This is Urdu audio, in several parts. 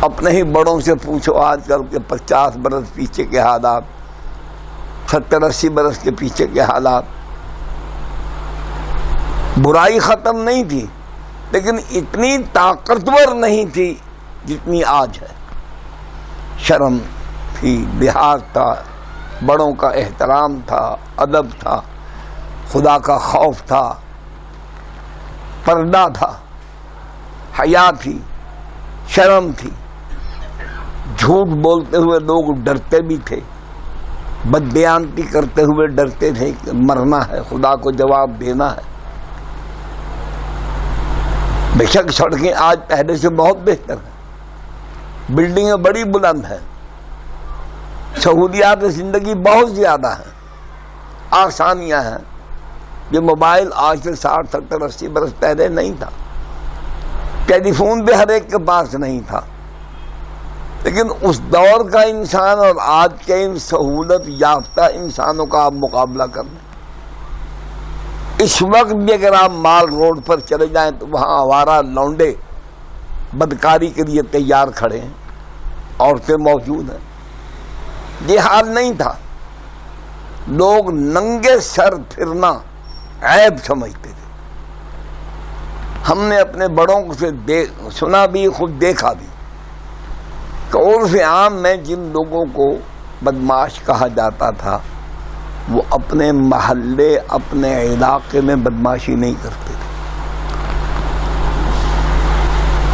اپنے ہی بڑوں سے پوچھو آج کل کے 50 برس پیچھے کے حالات، 70-80 برس کے پیچھے کے حالات. برائی ختم نہیں تھی لیکن اتنی طاقتور نہیں تھی جتنی آج ہے. شرم تھی، لحاظ تھا، بڑوں کا احترام تھا، ادب تھا، خدا کا خوف تھا، پردہ تھا، حیا تھی، شرم تھی. جھوٹ بولتے ہوئے لوگ ڈرتے بھی تھے، بدبیانتی کرتے ہوئے ڈرتے تھے کہ مرنا ہے، خدا کو جواب دینا ہے. بے شک سڑکیں آج پہلے سے بہت بہتر ہیں، بلڈنگیں بڑی بلند ہیں، سہولیات زندگی بہت زیادہ ہیں، آسانیاں ہیں. یہ موبائل آج سے 60, 70, 80 برس پہلے نہیں تھا. ٹیلی فون بھی ہر ایک کے پاس نہیں تھا. لیکن اس دور کا انسان اور آج کے ان سہولت یافتہ انسانوں کا آپ مقابلہ کر لیں. اس وقت بھی اگر آپ مال روڈ پر چلے جائیں تو وہاں آوارہ لونڈے بدکاری کے لیے تیار کھڑے ہیں، عورتیں موجود ہیں. یہ حال نہیں تھا. لوگ ننگے سر پھرنا عیب سمجھتے تھے. ہم نے اپنے بڑوں سے سنا بھی، خود دیکھا بھی کہ عرف عام میں جن لوگوں کو بدمعاش کہا جاتا تھا وہ اپنے محلے، اپنے علاقے میں بدمعاشی نہیں کرتے تھے.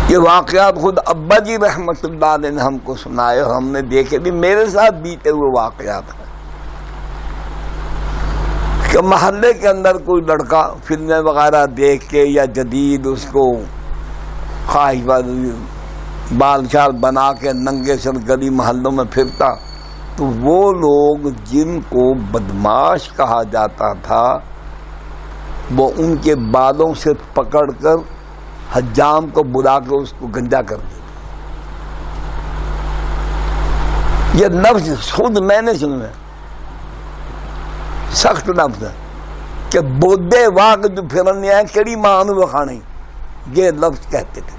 یہ واقعات خود ابا جی رحمت اللہ علیہ نے ہم کو سنائے اور ہم نے دیکھے بھی، میرے ساتھ بیتے ہوئے واقعات ہیں کہ محلے کے اندر کوئی لڑکا فلمیں وغیرہ دیکھ کے یا جدید اس کو خواہش بال شال بنا کے ننگے سر گلی محلوں میں پھرتا تو وہ لوگ جن کو بدمعاش کہا جاتا تھا وہ ان کے بالوں سے پکڑ کر حجام کو بلا کے اس کو گنجا کر دیتے. یہ لفظ خود میں نے سنا، سخت لفظ ہے کہ بودے واگ جو پھرنے آئے کیڑی ماں نو وکھانے، یہ لفظ کہتے تھے.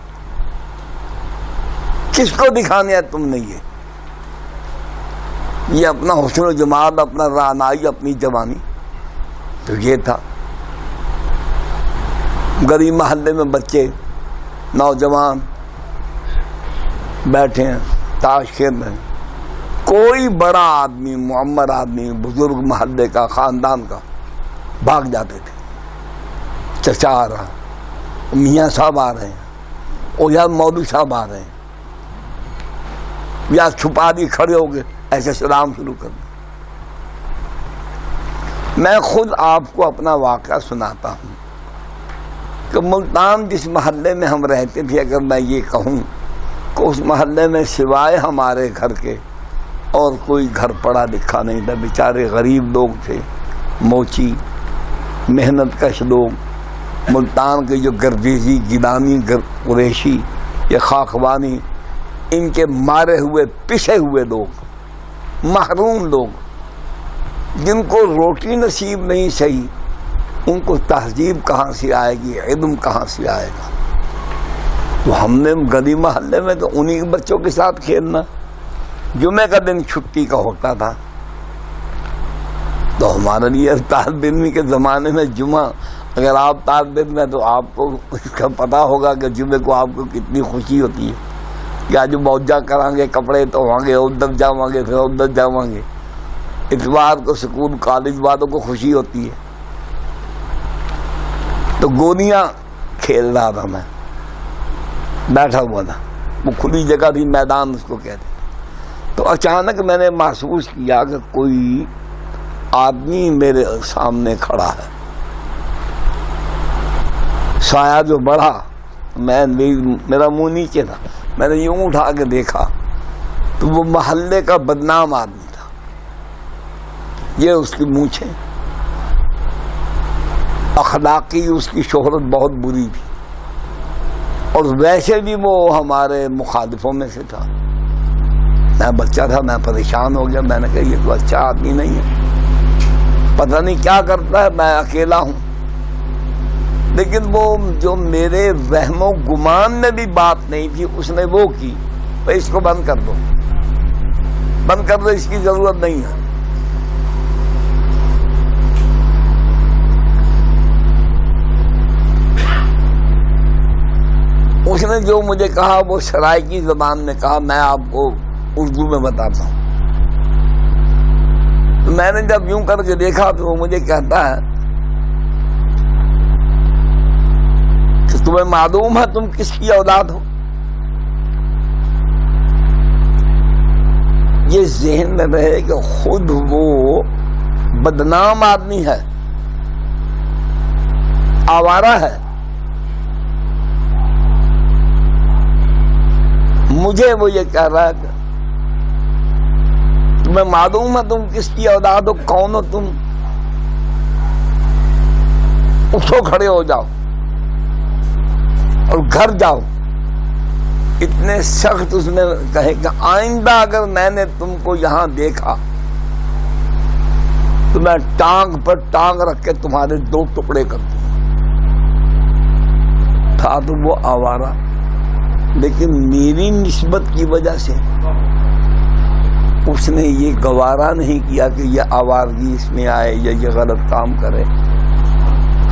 کس کو دکھانے ہے تم نے؟ یہ اپنا حسن و جمال، اپنا رعنائی، اپنی جوانی. تو یہ تھا. گلی محلے میں بچے نوجوان بیٹھے ہیں، تاش کھیل رہے ہیں. کوئی بڑا آدمی، معمر آدمی، بزرگ محلے کا، خاندان کا بھاگ جاتے تھے. چچا آ رہا، میاں صاحب آ رہے ہیں، اور یا مولوی صاحب آ رہے ہیں، یا چھپا دی کھڑے ہو گئے، ایسے سلام شروع کر دیں. میں خود آپ کو اپنا واقعہ سناتا ہوں کہ ملتان جس محلے میں ہم رہتے تھے، اگر میں یہ کہوں کہ اس محلے میں سوائے ہمارے گھر کے اور کوئی گھر پڑھا لکھا نہیں تھا. بیچارے غریب لوگ تھے، موچی محنت کش لوگ. ملتان کے جو گردیزی، گیلانی، قریشی، یہ خاکوانی، ان کے مارے ہوئے پسے ہوئے لوگ، محروم لوگ، جن کو روٹی نصیب نہیں سہی، ان کو تہذیب کہاں سے آئے گی، علم کہاں سے آئے گا. تو ہم نے گلی محلے میں تو انہی بچوں کے ساتھ کھیلنا. جمعے کا دن چھٹی کا ہوتا تھا تو ہمارے لیے طالب علمی کے زمانے میں جمعہ، اگر آپ طالب علم ہیں تو آپ کو اس کا پتہ ہوگا کہ جمعے کو آپ کو کتنی خوشی ہوتی ہے کہ آج موجہ کریں گے، کپڑے دھویں گے، ادھر جاؤں گے، پھر ادھر جاؤں گے. اتوار کو اسکول کالج والوں کو خوشی ہوتی ہے. تو گولیاں کھیل رہا تھا، میں بیٹھا ہوا تھا، وہ کھلی جگہ تھی، میدان اس کو کہتے. تو اچانک میں نے محسوس کیا کہ کوئی آدمی میرے سامنے کھڑا ہے. سایہ جو بڑھا، میرا منہ نیچے تھا، میں نے یوں اٹھا کے دیکھا تو وہ محلے کا بدنام آدمی تھا. یہ اس کی مونچھیں، اخلاقی اس کی شہرت بہت بری تھی، اور ویسے بھی وہ ہمارے مخالفوں میں سے تھا. میں بچہ تھا، میں پریشان ہو گیا. میں نے کہا یہ تو اچھا آدمی نہیں ہے، پتہ نہیں کیا کرتا ہے، میں اکیلا ہوں. لیکن وہ جو میرے وہم و گمان میں بھی بات نہیں تھی، اس نے وہ کی. بھائی اس کو بند کر دو، بند کر دو، اس کی ضرورت نہیں ہے۔ اس نے جو مجھے کہا وہ سرائکی زبان میں کہا، میں آپ کو اردو میں بتاتا ہوں۔ تو میں نے جب یوں کر کے دیکھا تو وہ مجھے کہتا ہے کہ تمہیں معلوم ہے تم کس کی اولاد ہو؟ یہ ذہن میں رہے کہ خود وہ بدنام آدمی ہے، آوارہ ہے، مجھے وہ یہ کہہ رہا ہے کہ تمہیں معلوم ہے تم کس کی اولاد ہو، کون ہو تم؟ اٹھو، کھڑے ہو جاؤ اور گھر جاؤ۔ اتنے سخت اس نے کہے کہ آئندہ اگر میں نے تم کو یہاں دیکھا تو میں ٹانگ پر ٹانگ رکھ کے تمہارے 2 ٹکڑے کر دوں۔ تھا تو وہ آوارہ، لیکن میری نسبت کی وجہ سے اس نے یہ گوارا نہیں کیا کہ یہ آوارگی اس میں آئے یا یہ غلط کام کرے۔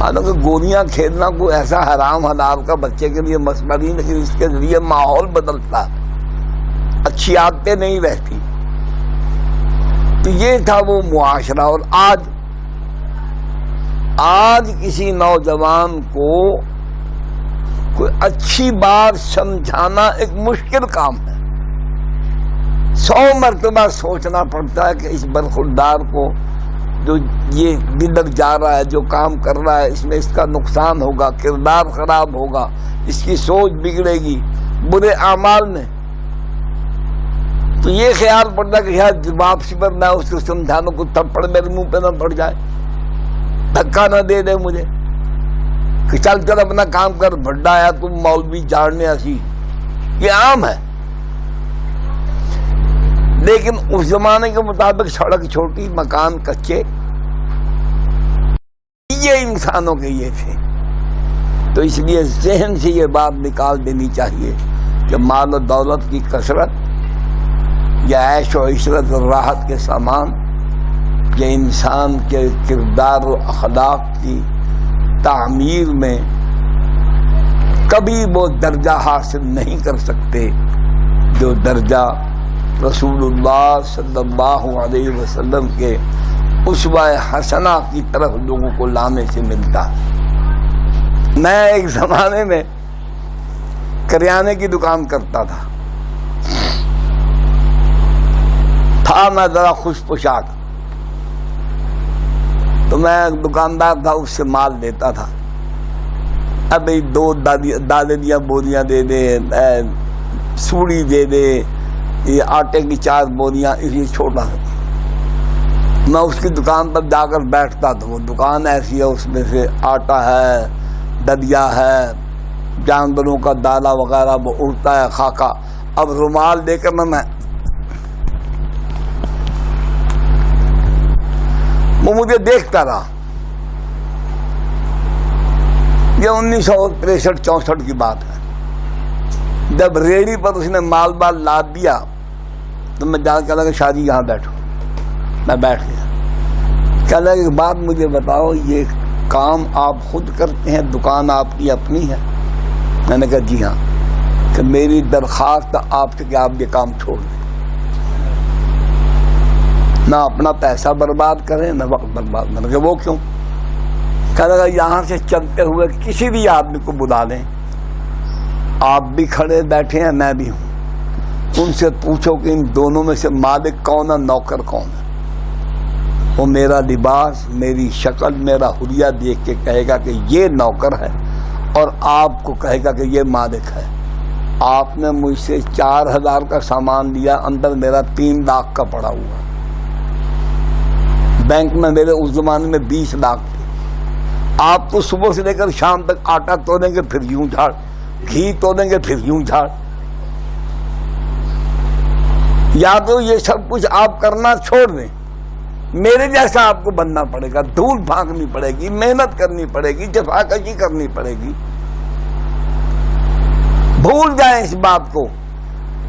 حالانکہ گولیاں کھیلنا کوئی ایسا حرام حلال کا بچے کے لیے مسئلہ نہیں، لیکن اس کے ذریعے ماحول بدلتا، اچھی عادتیں نہیں رہتی۔ تو یہ تھا وہ معاشرہ۔ اور آج کسی نوجوان کو کوئی اچھی بات سمجھانا ایک مشکل کام ہے۔ 100 مرتبہ سوچنا پڑتا ہے کہ اس برخوردار کو جو یہ بلک جا رہا ہے، جو کام کر رہا ہے، اس میں اس کا نقصان ہوگا، کردار خراب ہوگا، اس کی سوچ بگڑے گی برے اعمال میں۔ تو یہ خیال پڑتا کہ شاید واپسی پر میں اس کو سمجھانا کو تھپڑ میرے منہ پہ نہ پڑ جائے، دھکا نہ دے دے مجھے کہ چل چل اپنا کام کر، بھڈا آیا تم مولوی جاننے ایسی۔ یہ عام ہے، لیکن اس زمانے کے مطابق سڑک چھوٹی، مکان کچے، یہ انسانوں کے یہ تھے۔ تو اس لیے ذہن سے یہ بات نکال دینی چاہیے کہ مال و دولت کی کثرت یا عیش و عشرت اور راحت کے سامان یا انسان کے کردار و اخلاق کی تعمیر میں کبھی وہ درجہ حاصل نہیں کر سکتے جو درجہ رسول اللہ صلی اللہ علیہ وسلم کے اسوہ حسنہ کی طرف لوگوں کو لانے سے ملتا۔ میں ایک زمانے میں کریانے کی دکان کرتا تھا میں ذرا خوش پوشاک، تو میں دکاندار تھا، اس سے مال لیتا تھا۔ اب 2 دادیاں بوریاں دے دے، سوڑی دے دے، یہ آٹے کی 4 بوریاں، اسی چھوٹا تھا۔ میں اس کی دکان پر جا کر بیٹھتا تھا، وہ دکان ایسی ہے، اس میں سے آٹا ہے، دلیا ہے، جانوروں کا دالا وغیرہ وہ اڑتا ہے، خاکہ۔ اب رومال دے کر میں وہ مجھے دیکھتا رہا۔ یہ 1963-64 کی بات ہے۔ جب ریڑھی پر اس نے مال لاد دیا تو میں جا کے لگا شادی یہاں بیٹھو، میں بیٹھ گیا۔ کہنے لگا ایک بات مجھے بتاؤ، یہ کام آپ خود کرتے ہیں، دکان آپ کی اپنی ہے؟ میں نے کہا جی ہاں۔ کہ میری درخواست آپ سے کہ آپ یہ کام چھوڑ دیں، نہ اپنا پیسہ برباد کریں نہ وقت برباد۔ میں نے کہا وہ کیوں؟ کہنے لگا یہاں سے چلتے ہوئے کسی بھی آدمی کو بلا لیں، آپ بھی کھڑے بیٹھے ہیں، میں بھی ہوں، ان سے پوچھو کہ ان دونوں میں سے مالک کون ہے، نوکر کون ہے؟ وہ میرا لباس، میری شکل، میرا حلیہ دیکھ کے کہے گا کہ یہ نوکر ہے، اور آپ کو کہے گا کہ یہ مالک ہے۔ آپ نے مجھ سے 4000 کا سامان لیا، اندر میرا 3 لاکھ کا پڑا ہوا، بینک میں میرے اس زمانے میں 20 لاکھ تھے۔ آپ تو صبح سے لے کر شام تک آٹا تولیں گے پھر یوں جھاڑ، گھی تولیں گے پھر یوں جھاڑ، یا تو یہ سب کچھ آپ کرنا چھوڑ دیں، میرے جیسا آپ کو بننا پڑے گا، دھول پھانکنی پڑے گی، محنت کرنی پڑے گی، جفاکشی کرنی پڑے گی۔ بھول جائیں اس بات کو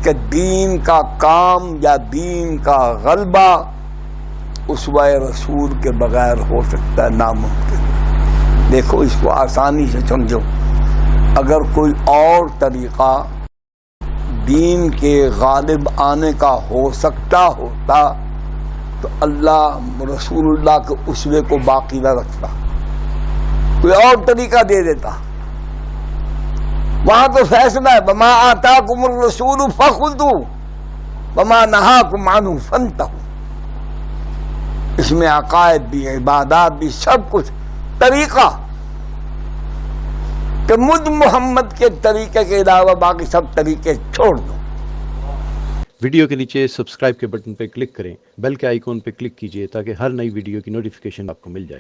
کہ کہ دین کا کام یا دین کا غلبہ اسوہ رسول کے بغیر ہو سکتا ہے؟ ناممکن۔ دیکھو اس کو آسانی سے سمجھو، اگر کوئی اور طریقہ دین کے غالب آنے کا ہو سکتا ہوتا تو اللہ رسول اللہ کے اسوے کو باقی نہ رکھتا، کوئی اور طریقہ دے دیتا۔ وہاں تو فیصلہ ہے وما آتاکم الرسول فخذوہ وما نہاکم عنہ فانتہوا۔ اس میں عقائد بھی، عبادات بھی، سب کچھ طریقہ کہ مجھ محمد کے طریقے کے علاوہ باقی سب طریقے چھوڑ دو۔ ویڈیو کے نیچے سبسکرائب کے بٹن پہ کلک کریں، بیل کے آئیکن پہ کلک کیجئے تاکہ ہر نئی ویڈیو کی نوٹیفیکیشن آپ کو مل جائے۔